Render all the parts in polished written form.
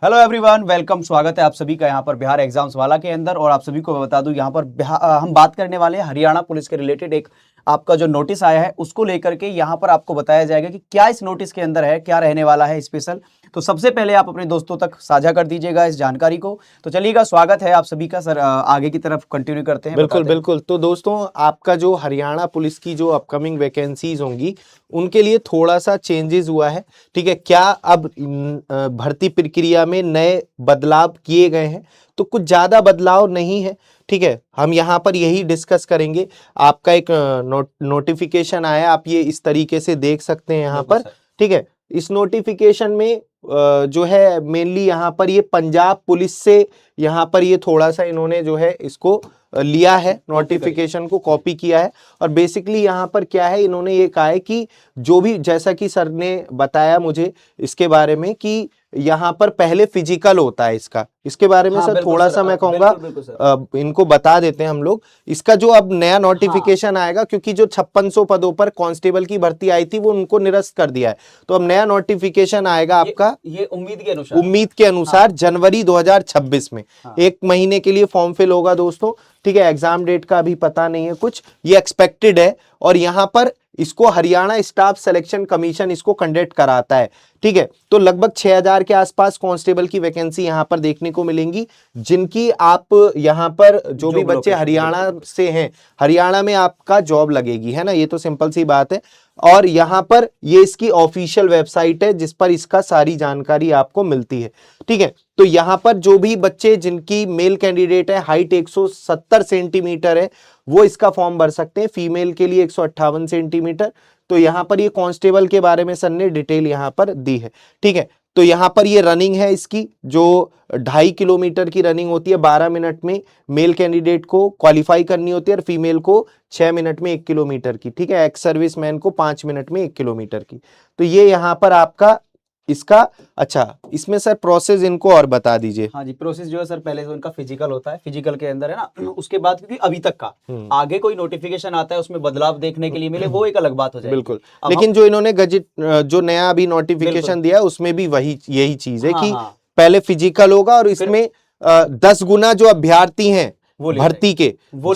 Hello everyone, welcome. स्वागत है आप सभी का यहाँ पर बिहार एग्जाम्स वाला के अंदर। और आप सभी को मैं बता दूं, यहाँ पर हम बात करने वाले हैं हरियाणा पुलिस के रिलेटेड एक आपका जो नोटिस आया है उसको लेकर के। यहाँ पर आपको बताया जाएगा कि क्या इस नोटिस के अंदर है, क्या रहने वाला है स्पेशल। तो सबसे पहले आप अपने दोस्तों तक साझा कर दीजिएगा इस जानकारी को। तो चलिएगा, स्वागत है आप सभी का सर। आगे की तरफ कंटिन्यू करते हैं, बिल्कुल बताते हैं। बिल्कुल। तो दोस्तों, आपका जो हरियाणा पुलिस की जो अपकमिंग वैकेंसीज होंगी उनके लिए थोड़ा सा चेंजेस हुआ है। ठीक है, क्या अब भर्ती प्रक्रिया में नए बदलाव किए गए हैं? तो कुछ ज्यादा बदलाव नहीं है। ठीक है, हम यहाँ पर यही डिस्कस करेंगे। आपका एक नोटिफिकेशन आया, आप ये इस तरीके से देख सकते हैं यहाँ पर। ठीक है, इस नोटिफिकेशन में जो है मेनली यहाँ पर ये पंजाब पुलिस से यहाँ पर ये थोड़ा सा इन्होंने जो है इसको लिया है, नोटिफिकेशन को कॉपी किया है। और बेसिकली यहाँ पर क्या है, इन्होंने ये कहा है कि जो भी, जैसा कि सर ने बताया मुझे इसके बारे में, कि यहाँ पर पहले फिजिकल होता है इसके बारे में। सर थोड़ा सा मैं कहूँगा इनको बता देते हैं हम लोग। इसका जो अब नया नोटिफिकेशन आएगा, क्योंकि जो 5600 पदों पर कांस्टेबल की भर्ती आई थी वो उनको निरस्त कर दिया है, तो अब नया नोटिफिकेशन आएगा आपका ये उम्मीद के अनुसार जनवरी 2026 में। 1 महीने के लिए फॉर्म फिल होगा दोस्तों। ठीक है, एग्जाम डेट का अभी पता नहीं है कुछ, ये एक्सपेक्टेड है। और यहाँ पर इसको हरियाणा स्टाफ सिलेक्शन कमीशन इसको कंडक्ट कराता है। ठीक है, तो लगभग 6000 के आसपास कांस्टेबल की वैकेंसी यहाँ पर देखने को मिलेंगी, जिनकी आप यहाँ पर जो भी बच्चे हरियाणा से हैं, हरियाणा में आपका जॉब लगेगी, है ना। ये तो सिंपल सी बात है। और यहाँ पर ये इसकी ऑफिशियल वेबसाइट है जिस पर इसका सारी जानकारी आपको मिलती है। ठीक है, तो यहाँ पर जो भी बच्चे जिनकी मेल कैंडिडेट है, हाइट 170 सेंटीमीटर है, वो इसका फॉर्म भर सकते हैं। फीमेल के लिए 158 सेंटीमीटर। तो यहाँ पर ये कांस्टेबल के बारे में सर ने डिटेल यहाँ पर दी है। ठीक है, तो यहाँ पर ये रनिंग है इसकी, जो 2.5 किलोमीटर की रनिंग होती है। 12 मिनट में मेल कैंडिडेट को क्वालिफाई करनी होती है, और फीमेल को 6 मिनट में 1 किलोमीटर की। ठीक है, एक्स सर्विस मैन को 5 मिनट में 1 किलोमीटर की। तो ये यहाँ पर आपका इसका। अच्छा, इसमें सर प्रोसेस इनको और बता दीजिए। हाँ जी, प्रोसेस जो है सर, पहले तो इनका फिजिकल होता है। फिजिकल के अंदर है ना, उसके बाद क्योंकि अभी तक का आगे कोई नोटिफिकेशन आता है उसमें बदलाव देखने के लिए मिले, वो एक अलग बात हो जाएगी। बिल्कुल, लेकिन जो इन्होंने गजट जो नया अभी नोटिफिकेशन दिया है उसमें भी वही यही चीज है कि पहले फिजिकल होगा, और इसमें 10 गुना जो अभ्यर्थी हैं भर्ती के,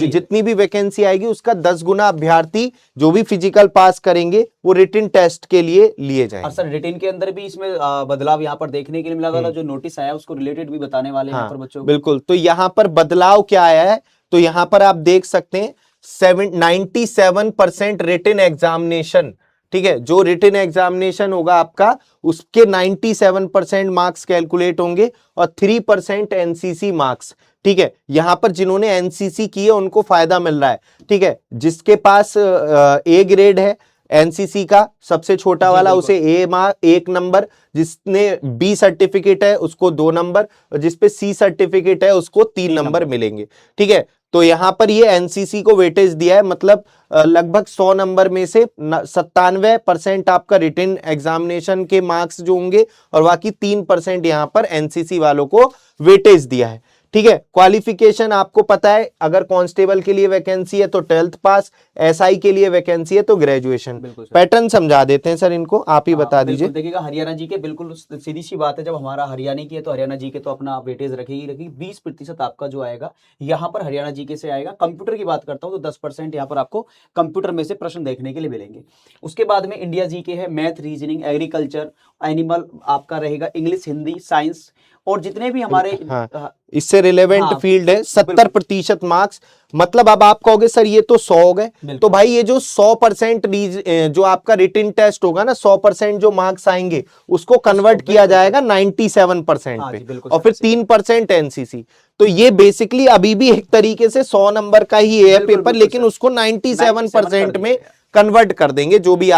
जितनी भी वैकेंसी आएगी उसका 10 गुना अभ्यर्थी जो भी फिजिकल पास करेंगे वो रिटन टेस्ट के लिए लिए जाएंगे। और सर रिटन के अंदर भी इसमें बदलाव यहाँ पर देखने के लिए मिला था। जो नोटिस आया उसको रिलेटेड भी बताने वाले हैं यहाँ पर बच्चों को। बिल्कुल, तो यहाँ पर बदलाव क्या आया है, तो यहाँ पर आप देख सकते हैं 97% रिटन एग्जामिनेशन। ठीक है, जो रिटन एग्जामिनेशन होगा आपका, उसके 97% मार्क्स कैलकुलेट होंगे, और 3% एनसीसी मार्क्स। ठीक है, यहां पर जिन्होंने एनसीसी की है उनको फायदा मिल रहा है। ठीक है, जिसके पास ए ग्रेड है एनसीसी का, सबसे छोटा वाला, उसे ए मार्क 1 नंबर, जिसने बी सर्टिफिकेट है उसको 2 नंबर, और जिसपे सी सर्टिफिकेट है उसको 3 नंबर मिलेंगे। ठीक है, तो यहां पर ये एनसीसी को वेटेज दिया है, मतलब लगभग 100 नंबर में से 97% आपका रिटन एग्जामिनेशन के मार्क्स जो होंगे, और बाकी 3% यहां पर एनसीसी वालों को वेटेज दिया है। ठीक है, क्वालिफिकेशन आपको पता है, अगर कांस्टेबल के लिए वैकेंसी है तो 12th पास, एसआई के लिए वैकेंसी है तो ग्रेजुएशन। पैटर्न समझा देते हैं सर, इनको आप ही बता दीजिए। देखिएगा, हरियाणा जी के बिल्कुल सीधी सी बात है, जब हमारा हरियाणा की है तो हरियाणा जी के तो अपना वेटेज रखेगी 20% आपका जो आएगा यहाँ पर हरियाणा जी के से आएगा। कंप्यूटर की बात करता हूँ तो 10% यहाँ पर आपको कंप्यूटर में से प्रश्न देखने के लिए मिलेंगे। उसके बाद में इंडिया जी के है मैथ, रीजनिंग, एग्रीकल्चर, एनिमल आपका रहेगा, इंग्लिश, हिंदी, साइंस, और जितने भी हमारे इससे रिलेवेंट फील्ड है 70% मार्क्स। मतलब अब आप कहोगे सर ये तो 100 हो गए, तो भाई ये जो 100% जो आपका रिटन टेस्ट होगा ना, 100% जो मार्क्स आएंगे उसको कन्वर्ट किया जाएगा 97% पे, और फिर 3% एनसीसी। तो ये बेसिकली अभी भी एक तरीके से 100 नंबर का ही है पेपर, लेकिन उसको 97% में कन्वर्ट कर देंगे, जो भी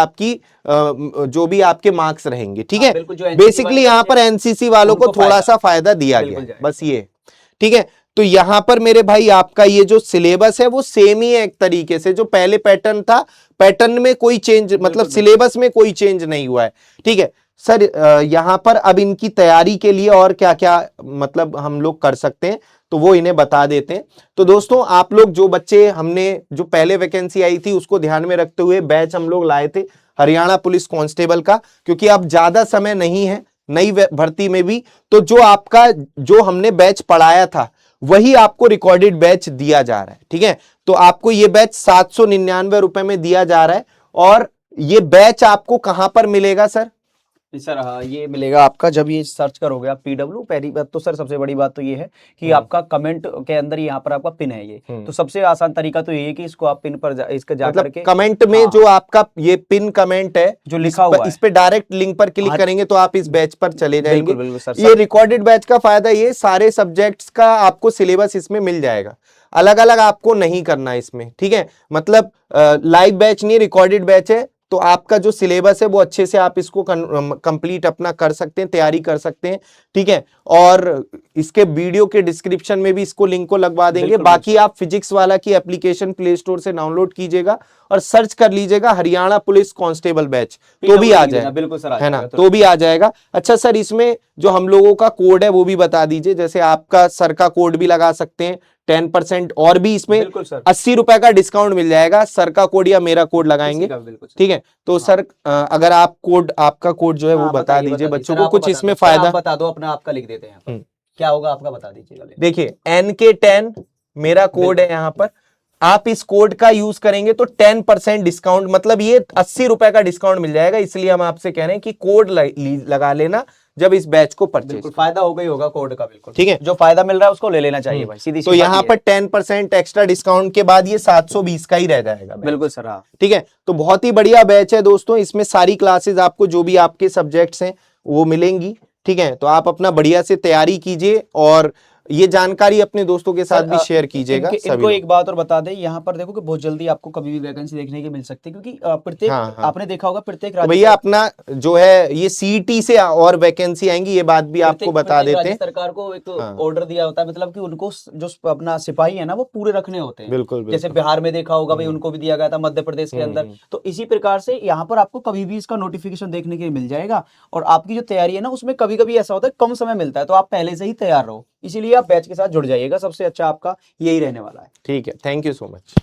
आपके मार्क्स रहेंगे। ठीक है, बेसिकली यहाँ पर एनसीसी वालों को थोड़ा सा फायदा दिया गया, बस ये। ठीक है, तो यहां पर मेरे भाई आपका ये जो सिलेबस है वो सेम ही है एक तरीके से, जो पहले पैटर्न था, पैटर्न में कोई चेंज, मतलब सिलेबस में कोई चेंज नहीं हुआ है। ठीक है सर, यहां पर अब इनकी तैयारी के लिए और क्या क्या मतलब हम लोग कर सकते हैं, तो वो इन्हें बता देते हैं। तो दोस्तों, आप लोग जो बच्चे, हमने जो पहले वैकेंसी आई थी उसको ध्यान में रखते हुए बैच हम लोग लाए थे हरियाणा पुलिस कांस्टेबल का, क्योंकि अब ज्यादा समय नहीं है, नई भर्ती में भी, तो जो आपका जो हमने बैच पढ़ाया था वही आपको रिकॉर्डेड बैच दिया जा रहा है। ठीक है, तो आपको ये बैच 799 रुपए में दिया जा रहा है। और ये बैच आपको कहां पर मिलेगा सर? सर हाँ, ये मिलेगा आपका जब ये सर्च करोगे आप पीडब्ल्यू। पहली बात तो सर, सबसे बड़ी बात तो ये है कि आपका कमेंट के अंदर यहाँ पर आपका पिन है ये, तो सबसे आसान तरीका तो ये है कि इसको आप पिन पर इसका जा मतलब करके कमेंट में हाँ, जो आपका ये पिन कमेंट है जो लिखा हुआ है, इस पे डायरेक्ट लिंक पर क्लिक हाँ, करेंगे तो आप इस बैच पर चले जाएंगे। बिल्कुल बिल्कुल सर। ये रिकॉर्डेड बैच का फायदा ये सारे सब्जेक्ट्स का आपको सिलेबस इसमें मिल जाएगा, अलग अलग आपको नहीं करना है इसमें। ठीक है, मतलब लाइव बैच नहीं, रिकॉर्डेड बैच है, तो आपका जो सिलेबस है वो अच्छे से आप इसको कंप्लीट अपना कर सकते हैं, तैयारी कर सकते हैं। ठीक है, और इसके वीडियो के डिस्क्रिप्शन में भी इसको लिंक को लगवा देंगे। बाकी आप फिजिक्स वाला की एप्लीकेशन प्ले स्टोर से डाउनलोड कीजिएगा और सर्च कर लीजिएगा हरियाणा पुलिस कांस्टेबल बैच, तो भी आ जाएगा। बिल्कुल सर, है ना, तो भी आ जाएगा। अच्छा सर, इसमें जो हम लोगों का कोड है वो भी बता दीजिए, जैसे आपका सर का कोड भी लगा सकते हैं 10%, और भी इसमें 80 रुपए का डिस्काउंट मिल जाएगा, सर का कोड या मेरा कोड लगाएंगे। ठीक है, तो सर अगर आप कोड, आपका कोड जो है वो बता दीजिए बच्चों को, कुछ इसमें फायदा बता दो अपना, आपका लिख देते हैं। क्या होगा आपका बता दीजिएगा। देखिए NK10 मेरा कोड है, यहाँ पर आप इस कोड का यूज करेंगे तो 10% डिस्काउंट, मतलब ये 80 रुपए का डिस्काउंट मिल जाएगा। इसलिए हम आपसे कह रहे हैं कि कोड लगा लेना जब इस बैच को परचेज। फायदा हो गई होगा कोड का, बिल्कुल ठीक है, जो फायदा मिल रहा है उसको ले लेना चाहिए भाई, सीधी सी तो यहाँ पर 10% एक्स्ट्रा डिस्काउंट के बाद ये 720 का ही रह जाएगा। बिल्कुल सर, हाँ। ठीक है, तो बहुत ही बढ़िया बैच है दोस्तों, इसमें सारी क्लासेस आपको जो भी आपके सब्जेक्ट्स हैं वो मिलेंगी। ठीक है, तो आप अपना बढ़िया से तैयारी कीजिए और ये जानकारी अपने दोस्तों के साथ भी शेयर कीजिएगा। इनको एक बात और बता दें, यहाँ पर देखो कि बहुत जल्दी आपको कभी भी वैकेंसी देखने की मिल सकती है, क्योंकि प्रत्येक आपने देखा होगा प्रत्येक तो भैया अपना जो है ये सीईटी से और वैकेंसी आएंगी, ये बात भी आपको बता देते हैं। सरकार को एक ऑर्डर दिया होता है, मतलब कि उनको जो अपना सिपाही है ना वो पूरे रखने होते हैं। बिल्कुल, जैसे बिहार में देखा होगा भाई, उनको भी दिया गया था मध्य प्रदेश के अंदर। तो इसी प्रकार से यहाँ पर आपको कभी भी इसका नोटिफिकेशन देखने के लिए मिल जाएगा। और आपकी जो तैयारी है ना उसमें कभी कभी ऐसा होता है कम समय मिलता है, तो आप पहले से ही तैयार रहो, इसीलिए आप बैच के साथ जुड़ जाइएगा, सबसे अच्छा आपका यही रहने वाला है। ठीक है, थैंक यू सो मच।